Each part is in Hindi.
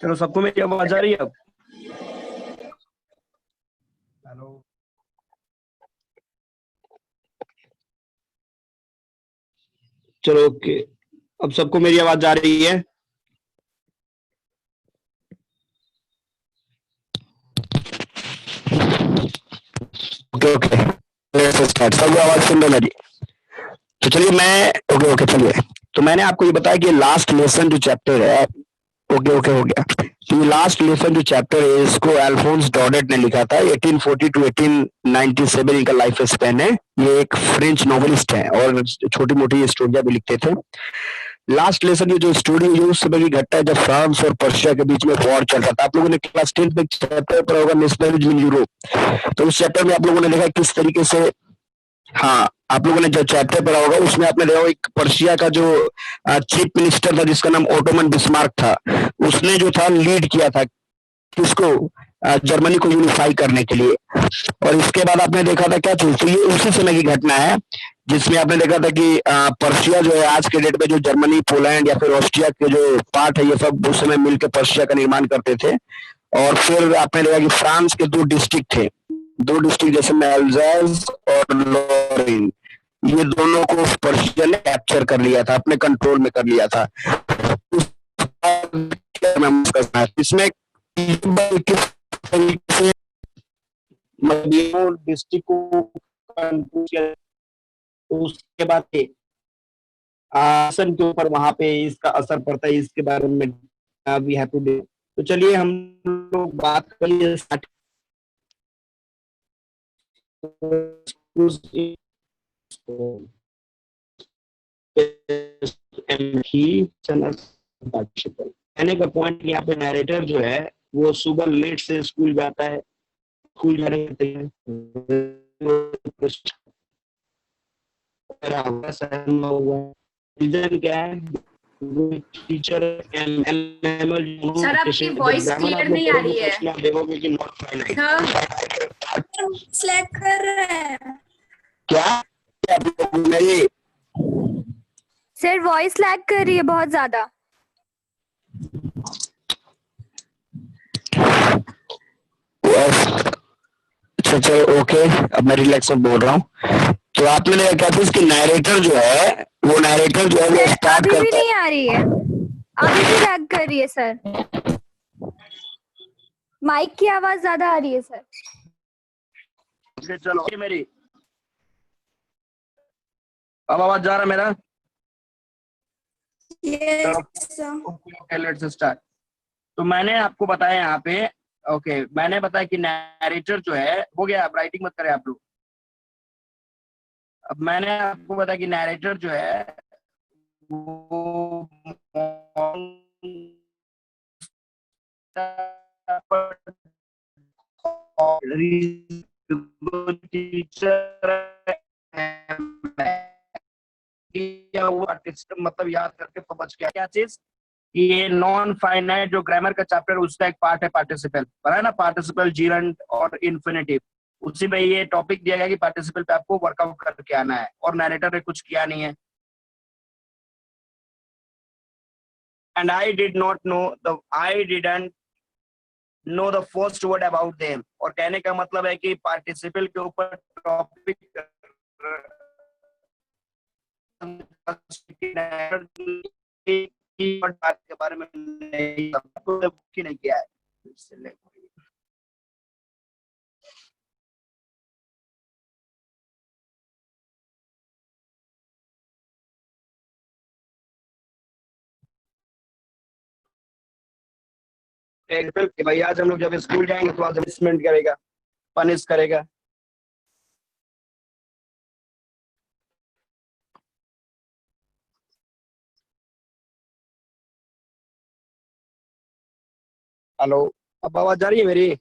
चलो, सबको मेरी आवाज आ रही है अब? हेलो। चलो, ओके। अब सबको मेरी आवाज आ रही है? Okay okay, let's start. सबको आवाज सुन रहे मेरी? तो चलिए मैं ओके ओके चलिए। तो मैंने आपको ये बताया कि लास्ट लेसन जो चैप्टर है, ओके ओके हो गया। तो ये लास्ट लेसन जो चैप्टर है इसको अल्फोंस डॉडेट ने लिखा था। 1840 टू 1897 इनका लाइफ स्पैन है। ये एक फ्रेंच नॉवेलिस्ट है और छोटी मोटी स्टोरियां भी लिखते थे। लास्ट लेसन ये जो स्टोरी है उस समय की घटना है जब फ्रांस और पर्शिया के बीच में वॉर चल रहा था। आप लोगों ने क्लास 10 में चैप्टर पढ़ा होगा, नेशनलिज्म इन यूरोप। तो उस चैप्टर में आप लोगों ने देखा किस तरीके से, हाँ, आप लोगों ने जो चैप्टर पढ़ा होगा उसमें आपने देखा एक पर्शिया का जो चीफ मिनिस्टर था जिसका नाम ओटोमन बिस्मार्क था, उसने जो था लीड किया था किसको, जर्मनी को यूनिफाई करने के लिए। और इसके बाद आपने देखा था क्या चीज, तो ये उसी समय की घटना है जिसमें आपने देखा था कि पर्शिया जो है आज के डेट में जो जर्मनी, पोलैंड या फिर ऑस्ट्रिया के जो पार्ट है ये सब उस समय मिलकर पर्शिया का निर्माण करते थे। और फिर आपने देखा कि फ्रांस के दो डिस्ट्रिक्ट थे, दो डिस्ट्रिक्ट जैसे में अल्जास और लॉरेन, ये दोनों को पर्शिया ने कैप्चर कर लिया था, अपने कंट्रोल में कर लिया था। इसमें किस तरीके से डिस्ट्रिक्ट को कंट्रोल किया, तो उसके बाद आसन के ऊपर वहां पे इसका असर पड़ता है, इसके बारे में वी हैव टू डू। तो चलिए हम लोग बात करिए कहने का पॉइंट यहाँ पे नैरेटर जो है वो सुबह लेट से स्कूल जाता है, स्कूल जाने के रीजन क्या है, टीचर सर आपकी वॉइस क्लियर नहीं आ रही है। देखोगे कि नॉट फाइनाइट स्लैग कर रहे हैं क्या मेरी सर, वॉइस लैग कर रही है बहुत ज्यादा। अच्छा चलो ओके, अब मैं रिलैक्स में बोल रहा हूँ। तो आपने क्या था इसकी नैरेटर जो है वो नैरेटर जो है वो स्टार्ट अभी भी करता है। नहीं आ रही है, अभी भी लैग कर रही है सर। माइक की आवाज ज्यादा आ रही है सर। चलो मेरी अब आवाज जा रहा है मेरा? Let's start. तो मैंने आपको बताया यहाँ पे, ओके मैंने बताया कि नैरेटर जो है हो गया, आप राइटिंग मत करें आप लोग। अब मैंने आपको बताया कि नैरेटर जो है वो मतलब याद करके समझ क्या चीज कि ये नॉन फाइनाइट जो ग्रामर का चैप्टर उसका एक पार्ट है पार्टिसिपल, पता है ना, पार्टिसिपल, जीरंड और इन्फिनेटिव। उसी में ये टॉपिक दिया गया कि पार्टिसिपल पे आपको वर्कआउट करके आना है और नैरेटर ने कुछ किया नहीं है। And I did not know the I didn't know the first word about them. और कहने का मतलब है कि पार्टिसिपल के ऊपर टॉपिक के बारे में नहीं किया है। कि भाई आज हम लोग जब स्कूल जाएंगे तो आज पनिशमेंट करेगा, पनिश करेगा। हेलो, अब आवाज आ रही है मेरी?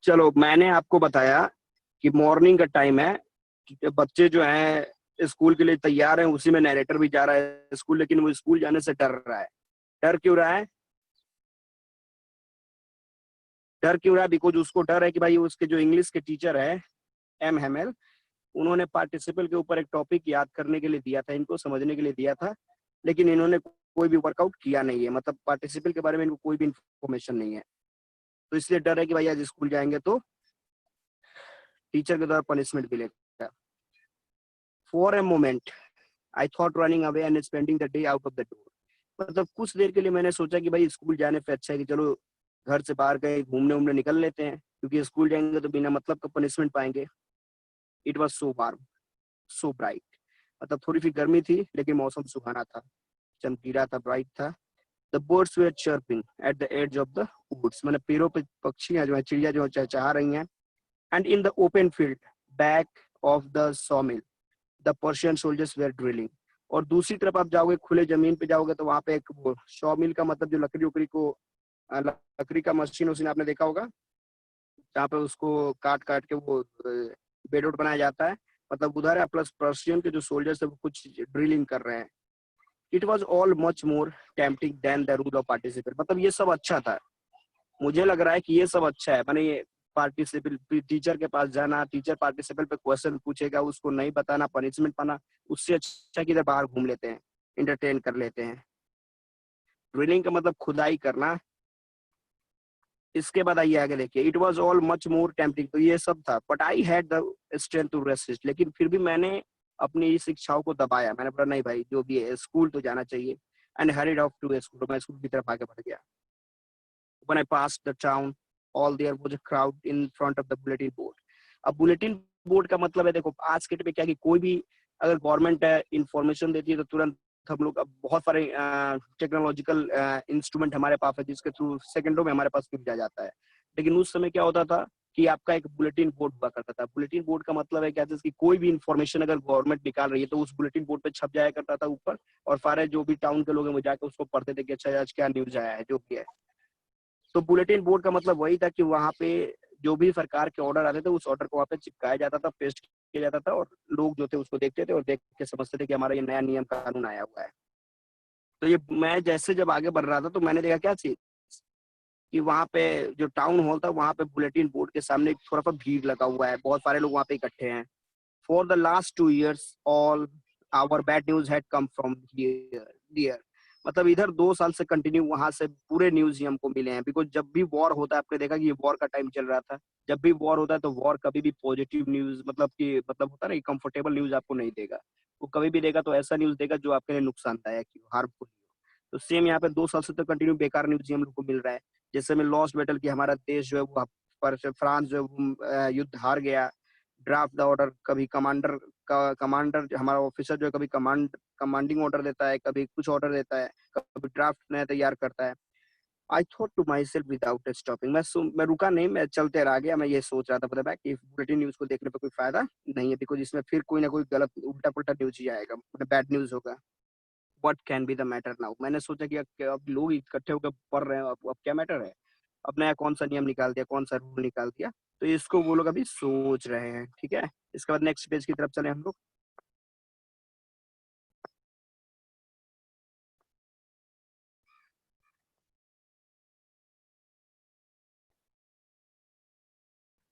चलो मैंने आपको बताया कि मॉर्निंग का टाइम है, बच्चे जो हैं स्कूल के लिए तैयार हैं, उसी में नैरेटर भी जा रहा है स्कूल, लेकिन वो स्कूल जाने से डर रहा है। डर क्यों रहा है? डर क्यों रहा है? बिकॉज उसको डर है कि भाई उसके जो इंग्लिश के टीचर है एम हेमल, उन्होंने पार्टिसिपल के ऊपर एक टॉपिक याद करने के लिए दिया था, इनको समझने के लिए दिया था, लेकिन इन्होंने कोई भी वर्कआउट किया नहीं है, मतलब पार्टिसिपल के बारे में इनको कोई भी इंफॉर्मेशन नहीं है। तो इसलिए डर है कि भाई आज स्कूल जाएंगे तो टीचर के द्वारा पनिशमेंट मिलेगा। For a moment I thought running away and spending the day out of the door. मतलब कुछ देर के लिए मैंने सोचा कि भाई स्कूल जाने से अच्छा है कि चलो घर से बाहर कहीं घूमने उमने निकल लेते हैं, क्योंकि स्कूल जाएंगे तो बिना मतलब का पनिशमेंट पाएंगे। It was so warm, so bright. मतलब थोड़ी सी गर्मी थी लेकिन मौसम सुहाना था, चमकीला था, ब्राइट था। The birds were chirping at the edge of the woods, मतलब पेड़ों पे पक्षियां जो है, चिड़िया जो चहचहा रही हैं। And in the open field back of the sawmill the Prussian soldiers were drilling. और दूसरी तरफ आप जाओगे, खुले जमीन पे जाओगे तो वहां पे एक वो शॉमिल का मतलब जो लकड़ी उकड़ी को लकड़ी का मशीन उसी आपने देखा होगा, जहाँ पे उसको काट काट के वो बेड उड बनाया जाता है, मतलब उधर है। प्लस पर्शियन के जो सोल्जर्स है वो कुछ ड्रिलिंग कर रहे हैं। It was all much more tempting than the rule of participate. मतलब ये सब अच्छा था, मुझे लग रहा है कि ये सब अच्छा है। मैंने ये पार्टिसिपल टीचर के पास जाना, टीचर पार्टिसिपल पे क्वेश्चन पूछेगा, उसको नहीं बताना, पनिशमेंट पाना, उससे अच्छा कि इधर बाहर घूम लेते हैं, इंटरटेन कर लेते हैं। ड्रिलिंग का मतलब खुदाई करना। इसके बाद आइए आगे देखिए, it was all much more tempting. तो ये सब था, but I had the strength to resist. लेकिन फिर भी मैंने अपनी इस इच्छाओं को दबाया। मैंने बोला नहीं भाई, जो भी है स्कूल तो जाना चाहिए। And hurried off to school, मैं स्कूल की तरफ आगे बढ़ गया। When I passed the town, all there was a crowd in front of the bulletin board. अब बुलेटिन बोर्ड का मतलब है, देखो आज के टाइम पे क्या कि कोई भी अगर गवर्नमेंट है इंफॉर्मेशन देती है तो तुरंत हम लोग, अब बहुत सारे टेक्नोलॉजिकल इंस्ट्रूमेंट हमारे पास है जिसके थ्रू सेकंडों में हमारे पास पहुंच जाता है। लेकिन उस समय क्या होता था कि आपका एक बुलेटिन बोर्ड हुआ करता था। बुलेटिन बोर्ड का मतलब है क्या, जैसे कि कोई भी इंफॉर्मेशन अगर गवर्नमेंट निकाल रही है तो उस बुलेटिन बोर्ड पे छप जाया करता था ऊपर, और सारे जो भी टाउन के लोग हैं वो जाकर उसको पढ़ते थे कि अच्छा आज क्या न्यूज आया है, जो भी है। तो बुलेटिन बोर्ड का मतलब वही था कि वहां पे जो भी सरकार के ऑर्डर आते थे उस ऑर्डर को वहां पे चिपकाया जाता था, पेस्ट किया जाता था, और लोग जो थे उसको देखते थे और देख के समझते थे कि हमारा ये नया नियम कानून आया हुआ है। तो ये मैं जैसे जब आगे बढ़ रहा था तो मैंने देखा क्या चीज कि वहां पे जो टाउन हॉल था वहां पे बुलेटिन बोर्ड के सामने थोड़ा सा भीड़ लगा हुआ है, बहुत सारे लोग वहां पे इकट्ठे हैं। For the last 2 years all our bad news had come from here. मतलब इधर 2 साल से कंटिन्यू वहां से पूरे न्यूज ही हमको मिले हैं। बिकॉज जब भी वॉर होता है, आपने देखा कि ये वॉर का टाइम चल रहा था, जब भी वॉर होता है तो वॉर कभी भी पॉजिटिव न्यूज, मतलब कि मतलब होता है ना, कंफर्टेबल न्यूज आपको नहीं देगा। वो कभी भी देगा तो ऐसा न्यूज देगा जो आपके लिए नुकसानदायक हो, हार्मफुल हो। तो सेम यहाँ पे 2 साल से तो कंटिन्यू बेकार न्यूज ही हम लोग को मिल रहा है। जैसे में लॉस्ट बैटल की हमारा देश जो है वो पर फ्रांस जो है वो युद्ध हार गया। ड्राफ्ट द ऑर्डर, कभी कमांडर का कमांडर हमारा ऑफिसर जो है कभी कमांडिंग ऑर्डर देता है, कभी कुछ ऑर्डर देता है, कभी ड्राफ्ट नया तैयार करता है। I thought to myself without stopping, मैं रुका नहीं, मैं चलते रह गया। मैं ये सोच रहा था पता है कि बुलेटिन न्यूज को देखने पर कोई फायदा नहीं है, बिकॉज इसमें फिर कोई ना कोई गलत उल्टा पुल्टा न्यूज ही आएगा, मतलब बैड न्यूज होगा। What can be the matter now, मैंने सोचा कि अब लोग इकट्ठे होकर पढ़ रहे हैं, अब क्या मैटर है, अब नया कौन सा नियम निकाल दिया, कौन सा रूल निकाल दिया। तो इसको वो लोग अभी सोच रहे हैं, ठीक है। इसके बाद नेक्स्ट पेज की तरफ चले हम लोग।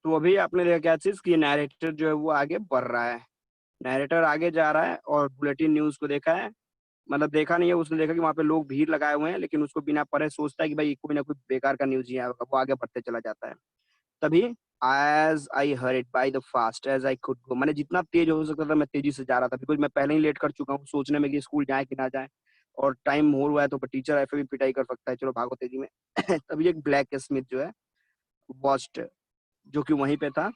तो अभी आपने देखा क्या चीज कि नैरेटर जो है वो आगे बढ़ रहा है, नैरेटर आगे जा रहा है और बुलेटिन न्यूज को देखा है, मतलब देखा नहीं है उसने, देखा कि वहां पे लोग भीड़ लगाए हुए हैं, लेकिन उसको बिना पढ़े सोचता है कि भाई कोई ना कोई बेकार का न्यूज ही आएगा, वो आगे बढ़ते चला जाता है। तभी as I hurried by the fast as I could go, मैंने जितना तेज हो सकता था मैं तेजी से जा रहा था, बिकॉज मैं पहले ही लेट कर चुका हूँ सोचने में कि स्कूल जाए कि ना जाए, और टाइम हो रहा है तो टीचर ऐसे भी पिटाई कर सकता है, चलो भागो तेजी में। तभी एक ब्लैक स्मिथ जो है वॉस्ट, जो कि वहीं पे था,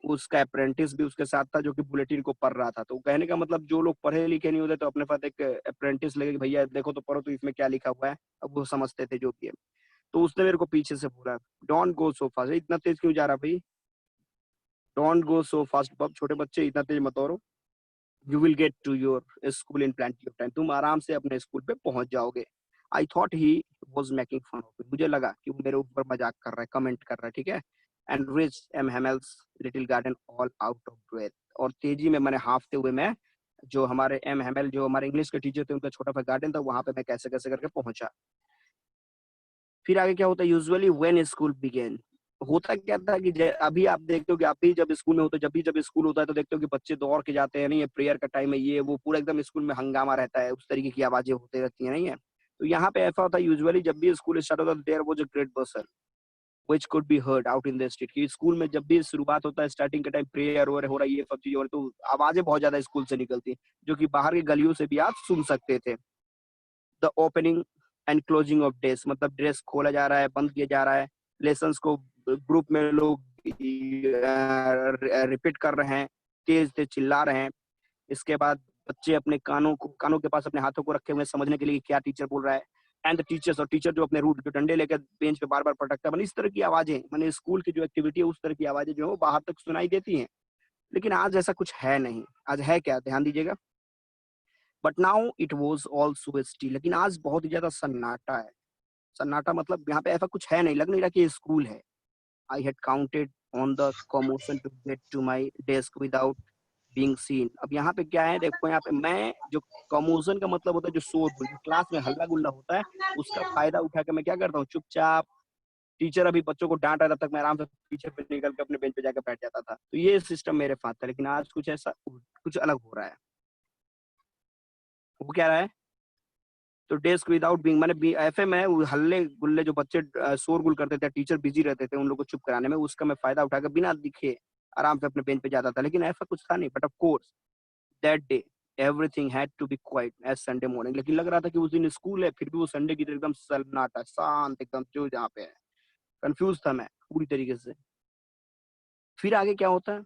उसका अप्रेंटिस भी उसके साथ था जो कि बुलेटिन को पढ़ रहा था। तो कहने का मतलब जो लोग पढ़े लिखे नहीं होते तो अपने पास एक अप्रेंटिस लगे कि भैया देखो तो पढ़ो तो इसमें क्या लिखा हुआ है, अब वो समझते थे जो भी है। तो उसने मेरे को पीछे से बोला, डोंट गो सो फास्ट, इतना तेज क्यों जा रहा भाई, डोंट गो सो फास्ट, बब छोटे बच्चे इतना तेज मत दौड़ो, you will get to your school in plenty of time, तुम आराम से अपने स्कूल पे पहुंच जाओगे। I thought he was making fun of it, मुझे लगा कि वो मेरे ऊपर मजाक कर रहा है, कमेंट कर रहा है, ठीक है। And rich M Hamel's little garden all out of breath, और तेजी में मैंने हाफते हुए मैं जो हमारे एम हेमल जो हमारे इंग्लिश के टीचर थे उनका छोटा सा गार्डन था वहां पे मैं कैसे कैसे करके पहुंचा। फिर आगे क्या होता है, यूजुअली व्हेन स्कूल बिगेन, होता क्या था कि अभी आप देखते हो कि आप भी जब स्कूल में होते हो, जब स्कूल होता है तो देखते हो कि बच्चे दौड़ के जाते हैं, नहीं है प्रेयर का टाइम है, ये वो पूरा एकदम स्कूल में हंगामा रहता है, उस तरीके की आवाजें होती रहती है, नहीं है। तो यहाँ पे ऐसा होता है यूजुअली जब भी स्कूल स्टार्ट होता है there was a great bustle which could be heard out in the street. कि स्कूल में जब भी शुरुआत होता है स्टार्टिंग के टाइम प्रेयर हो रहा है, ये सब चीजें हो रही, तो आवाजें बहुत ज्यादा स्कूल से निकलती जो कि बाहर की गलियों से भी आप सुन सकते थे। The opening and closing of desk, मतलब ड्रेस खोला जा रहा है, बंद किया जा रहा है, लेसन्स को ग्रुप में लोग रिपीट कर रहे हैं, तेज तेज चिल्ला रहे हैं। इसके बाद बच्चे अपने कानों के पास अपने हाथों को रखे हुए हैं समझने के लिए कि क्या टीचर बोल रहा है। एंड द टीचर्स, और टीचर जो अपने रूट जो डंडे लेकर बेंच पे बार बार पटकता है, मैंने इस तरह की आवाजें, मैंने स्कूल की जो एक्टिविटी है उस तरह की आवाजें जो है वो बाहर तक सुनाई देती हैं। लेकिन आज ऐसा कुछ है नहीं। आज है क्या, ध्यान दीजिएगा। But now it was also still, लेकिन आज बहुत ही ज्यादा सन्नाटा है। सन्नाटा मतलब यहाँ पे ऐसा कुछ है नहीं, लग नहीं रहा कि ये स्कूल है। I had counted on the commotion to get to my desk without being seen. अब यहाँ पे क्या है, देखो यहाँ पे मैं जो कमोशन का मतलब होता है जो शोर जो क्लास में हल्ला गुल्ला होता है, उसका फायदा उठा के मैं क्या करता हूँ, चुपचाप टीचर अभी बच्चों को डांट रहा था तब तक मैं आराम से पीछे पे निकल के अपने बेंच पे जाकर बैठ जाता था। तो ये सिस्टम मेरे पास था। लेकिन आज कुछ ऐसा कुछ अलग हो रहा है। वो क्या रहा है, तो डेस्क विदाउट बीइंग मैंने एफए में हल्ले गुल्ले जो बच्चे शोर गुल करते थे, टीचर बिजी रहते थे उन लोगों को चुप कराने में, उसका मैं फायदा उठाकर बिना दिखे आराम से अपने बेंच पे जाता था। लेकिन ऐसा कुछ था नहीं। But of course that day everything had to be quiet as Sunday morning. लेकिन लग रहा था कि उस दिन स्कूल है फिर भी वो संडे की तरह एकदम सन्नाटा शांत एकदम जो जहाँ पे है। कंफ्यूज था मैं पूरी तरीके से। फिर आगे क्या होता है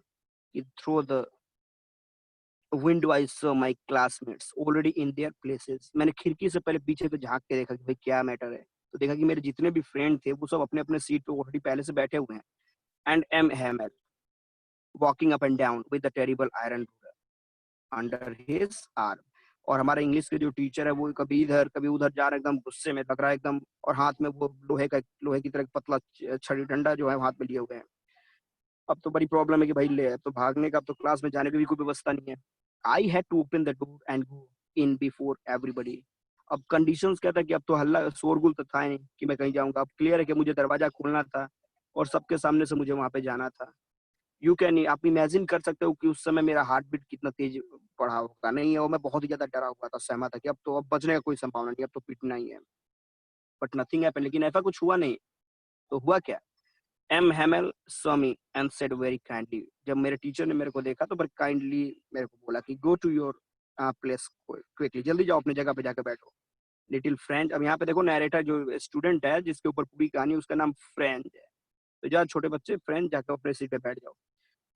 कि through the window I saw my classmates already in their places. मैंने खिड़की से पहले पीछे पे झांक के देखा कि भाई क्या मैटर है। तो देखा कि मेरे जितने भी फ्रेंड थे वो सब अपने अपने सीट पे ऑलरेडी पहले से बैठे हुए हैं। And M Hamel walking up and down with the terrible iron under his arm. और हमारा इंग्लिश के जो टीचर है वो कभी इधर कभी उधर जा रहा है, एकदम गुस्से में लग रहा है एकदम, और हाथ में वो लोहे की तरह पतला छड़ी डंडा जो है हाथ में लिए हुए हैं। अब तो बड़ी प्रॉब्लम है कि भाई ले, अब तो भागने का, अब तो क्लास में जाने की भी कोई व्यवस्था नहीं है। I had to open the door and go in before everybody. अब कंडीशंस क्या था कि अब तो हल्ला शोरगुल तो था ही नहीं कि मैं कहीं जाऊंगा। अब क्लियर है कि मुझे दरवाजा खोलना था और सबके सामने से मुझे वहां पे जाना था। यू कैन, आप इमेजिन कर सकते हो कि उस समय मेरा हार्ट बीट कितना तेज बढ़ा होगा, नहीं है, और मैं बहुत ही ज्यादा डरा हुआ था, सहमा था कि अब बचने का कोई संभावना नहीं, अब तो पिटना ही है। But nothing happened. लेकिन ऐसा कुछ हुआ नहीं। तो हुआ क्या, M Hamel saw me and said very kindly. जब मेरे टीचर ने मेरे को देखा तो बड़ी काइंडली मेरे को बोला कि go to your place quickly, जल्दी जाओ अपने जगह पे जाकर बैठो। लिटिल फ्रेंच, अब यहाँ पे देखो नरेटर जो स्टूडेंट है जिसके ऊपर पूरी कहानी उसका नाम फ्रेंच है। तो जाओ छोटे बच्चे, फ्रेंच जाकर अपने सीट पे बैठ जाओ।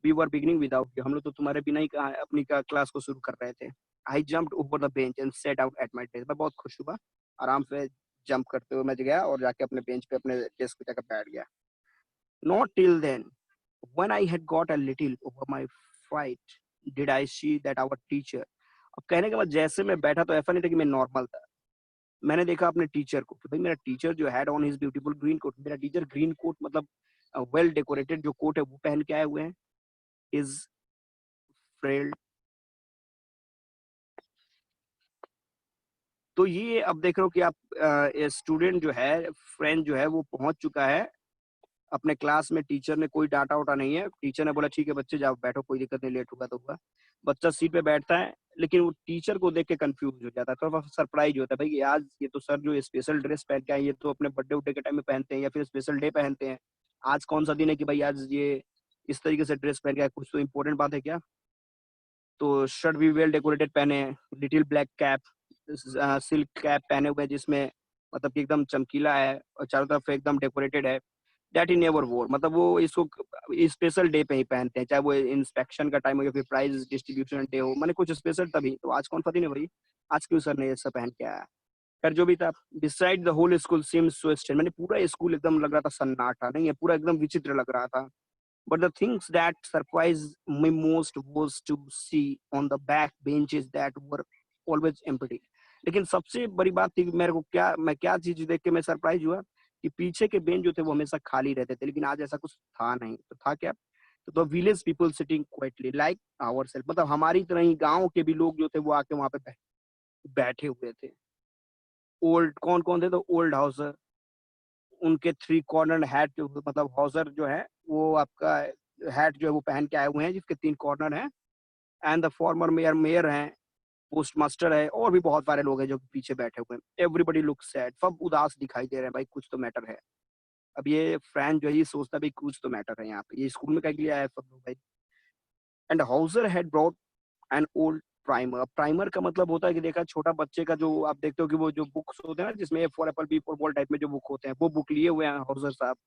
We were beginning without you, हम लोग तो तुम्हारे बिना ही अपनी क्लास को शुरू कर रहे थे। आई jumped over the bench and set out at my desk. मैं बहुत खुश हुआ, आराम से जंप करते हुए मैं गया और जाके अपने बेंच पे अपने डेस्क पे जाकर बैठ गया। Not till then, when I had got a little over my fright, did I see that our teacher। अब कहने के बाद जैसे मैं बैठा तो ऐसा नहीं था कि मैं नॉर्मल था। मैंने देखा अपने टीचर को कि भाई मेरा टीचर जो had on his beautiful green coat, मेरा टीचर ग्रीन कोट मतलब वेल डेकोरेटेड जो कोट है वो पहन के आए हुए हैं। Is frilled. तो ये अब देख रहे हो कि आप स्टूडेंट जो है, फ्रेंड जो है वो पहुंच चुका है अपने क्लास में। टीचर ने कोई डांटा वाटा नहीं है। टीचर ने बोला ठीक है बच्चे जाओ बैठो, कोई दिक्कत नहीं, लेट होगा तो हुआ। बच्चा सीट पे बैठता है लेकिन वो टीचर को देख के कंफ्यूज हो जाता है, थोड़ा सरप्राइज होता है भाई आज ये तो सर जो स्पेशल ड्रेस पहन के आए, ये तो अपने बर्थडे उड्डे के टाइम में पहनते हैं या फिर स्पेशल डे पहनते हैं। आज कौन सा दिन है कि भाई आज ये इस तरीके से ड्रेस पहन के आए, कुछ तो इम्पोर्टेंट बात है क्या। तो शर्ट भी वेल डेकोरेटेड पहने हैं, little black cap, silk cap पहने हुए जिसमें मतलब कि एकदम चमकीला है और चारों तरफ एकदम डेकोरेटेड है। दैट ही नेवर वोर, मतलब वो इसको स्पेशल डे पे ही पहनते हैं, चाहे वो इंस्पेक्शन का टाइम हो या फिर प्राइज डिस्ट्रीब्यूशन डे हो, मैंने कुछ स्पेशल तभी। तो आज कौन सा दिन है भाई, आज क्यों सर ने ये सब पहन के आया। खैर जो भी था, decide the whole school seems so strange. मैंने पूरा स्कूल एकदम लग रहा था सन्नाटा, नहीं है पूरा एकदम विचित्र लग रहा था। But the things that surprised me most was to see on the back benches that were always empty। लेकिन सबसे बड़ी बात थी कि मेरे को क्या चीज देख के मैं सरप्राइज हुआ कि पीछे के बेंच जो थे वो हमेशा खाली रहते थे। लेकिन आज ऐसा कुछ था नहीं। तो था क्या, तो the village people sitting quietly like our self, मतलब हमारी तरह ही गांव के भी लोग जो थे वो आके वहां पे बैठे हुए थे। ओल्ड कौन कौन थे, तो ओल्ड हाउसर, उनके 3 कॉर्नर हैट जो मतलब हॉजर जो है वो आपका हैट जो है वो पहन के आए हुए हैं जिसके 3 कॉर्नर हैं। एंड द फॉर्मर मेयर हैं, पोस्ट मास्टर है और भी बहुत सारे लोग हैं जो पीछे बैठे हुए हैं। एवरीबॉडी लुक सैड, सब उदास दिखाई दे रहे हैं, भाई कुछ तो मैटर है। अब ये फ्रैंक जो है ये सोचता है भाई कुछ तो मैटर है यहाँ पे, ये स्कूल में क्या लिए आया है सब लोग भाई। And Hauser had brought an old primer. Primer का मतलब होता है कि देखा छोटा बच्चे का जो आप देखते हो कि वो जो बुक्स होते हैं ना जिसमें A for apple B for ball type में जो बुक होते हैं वो बुक लिए हुए हैं हाउसर साहब।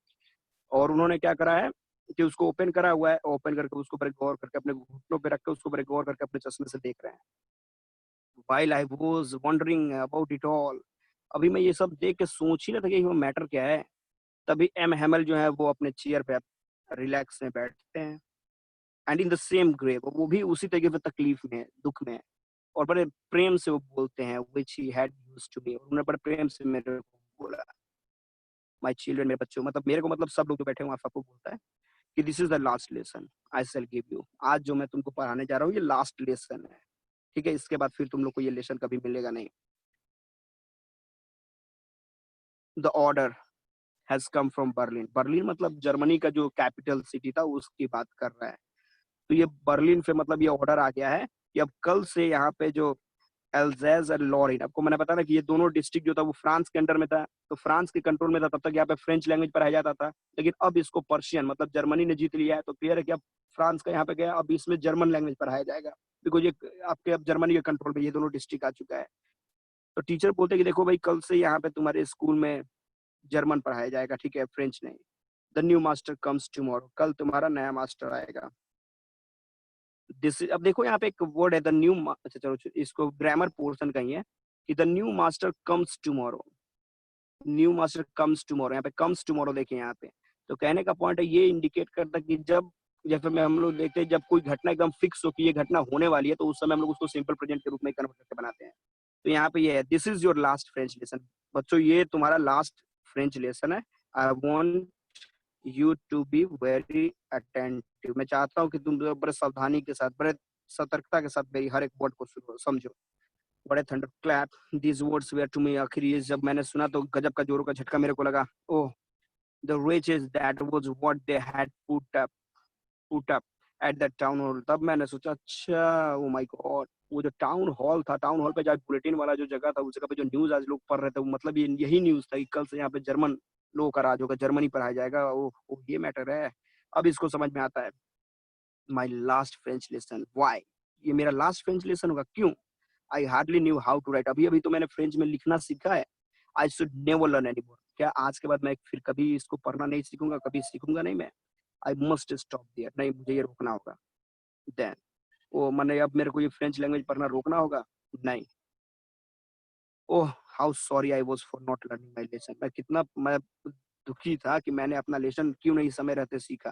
और उन्होंने क्या करा है कि उसको ओपन करा हुआ है, ओपन करके उसको ऊपर गौर करके अपने घुटनों पे रख के उसको ऊपर गौर करके अपने चश्मे से देख रहे हैं। While I was wondering about it all, अभी मैं ये सब देख के सोच ही रहा था कि वो मैटर क्या है। तभी एम हैमल जो है वो अपने चेयर पे रिलैक्स में बैठते हैं and in the same grave, वो भी उसी तरीके से तकलीफ में दुख में और बड़े प्रेम से वो बोलते हैं which he had used to me, उन्होंने बड़े प्रेम से मेरे को बोला माय चिल्ड्रन, मेरे बच्चों, मतलब मेरे को मतलब सब लोग जो बैठे हुए हैं सबको बोलता है कि this is the last lesson I shell give you, आज जो मैं तुमको पढ़ाने जा रहा हूँ ये लास्ट लेसन है, ठीक है, इसके बाद फिर तुम लोग को ये लेसन कभी मिलेगा नहीं। The order has come from Berlin, Berlin मतलब जर्मनी का जो कैपिटल सिटी था उसकी बात कर रहा है। तो ये बर्लिन से मतलब ये ऑर्डर आ गया है कि अब कल से यहाँ पे जो एल्जेज और लॉरिन, आपको मैंने बताया ना कि ये दोनों डिस्ट्रिक्ट जो था वो फ्रांस के अंडर में था, तो फ्रांस के कंट्रोल में था, तब तक यहाँ पे फ्रेंच लैंग्वेज पढ़ाया जाता था। लेकिन अब इसको पर्शियन मतलब जर्मनी ने जीत लिया है, तो क्लियर है कि अब फ्रांस का यहाँ पे गया, अब इसमें जर्मन लैंग्वेज पढ़ाया जाएगा, बिकॉज ये आपके अब जर्मनी के कंट्रोल में ये दोनों डिस्ट्रिक्ट आ चुका है। तो टीचर बोलते हैं कि देखो भाई कल से यहाँ पे तुम्हारे स्कूल में जर्मन पढ़ाया जाएगा, ठीक है, फ्रेंच नहीं। The new master comes tomorrow, कल तुम्हारा नया मास्टर आएगा। दिस अब देखो यहाँ पे एक वर्ड है द न्यू, अच्छा चलो इसको ग्रामर पोर्शन कही है कि the new master comes tomorrow, new master comes tomorrow, यहाँ पे कम्स टुमारो देखिए यहाँ पे। तो कहने का पॉइंट है ये इंडिकेट करता है कि जब जैसे में हम लोग देखते हैं जब कोई घटना एकदम फिक्स हो कि ये घटना होने वाली है तो उस समय हम लोग उसको सिंपल प्रेजेंट के रूप में कन्वर्ट करके बनाते हैं। तो यहाँ पे ये है this is your last French lesson, बच्चों ये तुम्हारा लास्ट फ्रेंच लेसन है। I want you to be very attentive, मैं चाहता हूँ कि तुम बड़े सावधानी के साथ बड़े सतर्कता के साथ मेरी हर एक वर्ड को समझो। बड़े thunderclap these words were to me, आखिर ये जब मैंने सुना तो गजब का जोरों का झटका मेरे को लगा। ओह the riches that was what they had put up at the town hall, तब मैंने सोचा अच्छा ओ माय गॉड, वो जो टाउन हॉल था, टाउन हॉल पे जहाँ बुलेटिन वाला जो जगह था उस जगह पे जो न्यूज आज लोग पढ़ रहे थे वो मतलब ये यही न्यूज था कि कल से यहाँ पे जर्मन लोगों का राज होगा, जर्मनी पढ़ाया जाएगा। ओह ये मैटर है, अब इसको समझ में आता है। My last French lesson, why, ये मेरा लास्ट फ्रेंच लेसन होगा, क्यों? I hardly knew how to write, अभी अभी तो मैंने फ्रेंच में लिखना सीखा है। I should never learn any more, क्या आज के बाद मैं फिर कभी इसको पढ़ना नहीं सीखूंगा, कभी सीखूंगा नहीं मैं। आई मस्ट स्टॉप देयर, नहीं मुझे ये रोकना होगा। देन ओ मैंने अब मेरे को ये फ्रेंच लैंग्वेज पढ़ना रोकना होगा, नहीं। Oh how sorry I was for not learning my lesson, मैं दुखी था कि मैंने अपना लेसन क्यों नहीं समय रहते सीखा।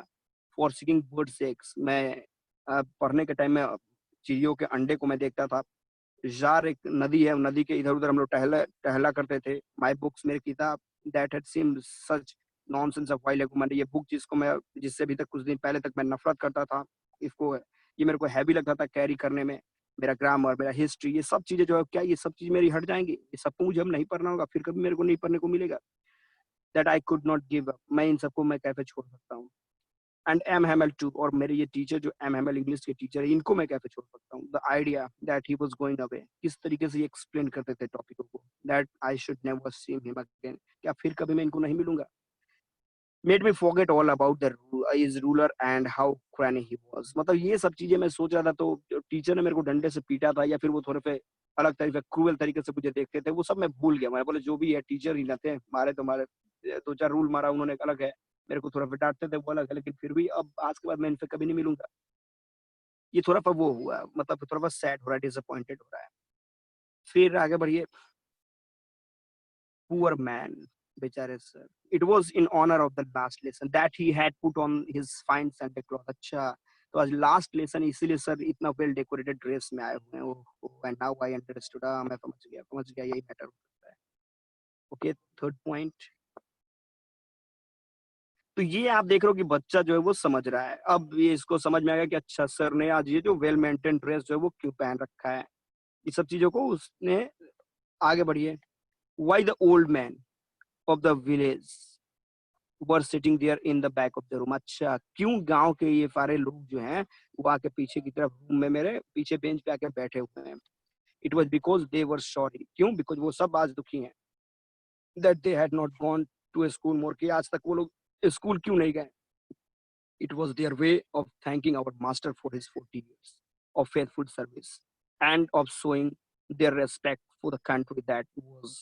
फॉर सीकिंग बर्ड सेक्स, मैं पढ़ने के टाइम में चिड़ियों के अंडे को मैं देखता था। जार एक नदी है, नदी के इधर उधर हम लोग टहला टहला करते थे। माय बुक्स, मेरी किताब, that had seemed such nonsense of while ago, मैंने ये बुक जिससे अभी तक कुछ दिन पहले तक मैं नफरत करता था, इसको ये मेरे को हैवी लगता था कैरी करने में। मेरा ग्रामर, मेरा हिस्ट्री, ये सब चीजें जो है क्या ये सब चीज मेरी हट जाएंगी, ये सबको मुझे अब नहीं पढ़ना होगा, फिर कभी मेरे को नहीं पढ़ने को मिलेगा। That I could not give up, मैं इन सबको मैं कैसे छोड़ सकता हूँ। एंड एम हैमल टू, और मेरे ये टीचर जो एम हैमल इंग्लिश के टीचर है इनको मैं कैसे छोड़ सकता हूँ। The idea that he was going away, किस तरीके से ये एक्सप्लेन करते थे टॉपिकों को, that I should never see him again, क्या फिर कभी मैं इनको नहीं मिलूंगा। Made me forget all about the is ruler and how cranny he was, मतलब ये सब चीजें मैं सोच रहा था तो टीचर ने मेरे को डंडे से पीटा था या फिर वो थोड़े पे अलग तरीके क्रूअल तरीके से मुझे देखते थे, वो सब मैं भूल गया। मैं बोले जो भी है टीचर ही ना थे, मारे तो मारे, दो चार रूल मारा उन्होंने अलग है, मेरे को थोड़ा डांटते थे वो अलग है, लेकिन फिर भी अब आज के बाद मैं इनसे कभी नहीं मिलूंगा। ये थोड़ा सा वो हुआ, मतलब थोड़ा सा सैड हो रहा है, डिसअपॉइंटेड हो रहा है। फिर आगे बढ़िए। पुअर मैन, बेचारे sir, it was in honour of the last lesson that he had put on his fine Sunday cloth, अच्छा तो आज लास्ट लेसन इसीलिए सर इतना वेल डेकोरेटेड ड्रेस में आए हुए हैं। Oh and now I understood, मैं समझ गया यही मैटर हो सकता है। Okay, third point. तो ये आप देख रहे हो कि बच्चा जो है वो समझ रहा है, अब ये इसको समझ में आ गया कि अच्छा सर ने आज ये जो वेल मेंटेन ड्रेस जो है वो क्यों पहन रखा है, ये सब चीजों को उसने। आगे बढ़िए। Why the old man of the village were sitting there in the back of the room. अच्छा, क्यों गांव के ये सारे लोग जो हैं वो आके पीछे की तरफ रूम में मेरे पीछे बेंच पे आके बैठे हुए हैं। It was because they were sorry. क्यों? बिकॉज वो सब आज दुखी हैं that they had not gone to school more, कि आज तक वो लोग स्कूल क्यों नहीं गए। It was their way of thanking our master for his 40 years of faithful service and of showing their respect for the country that was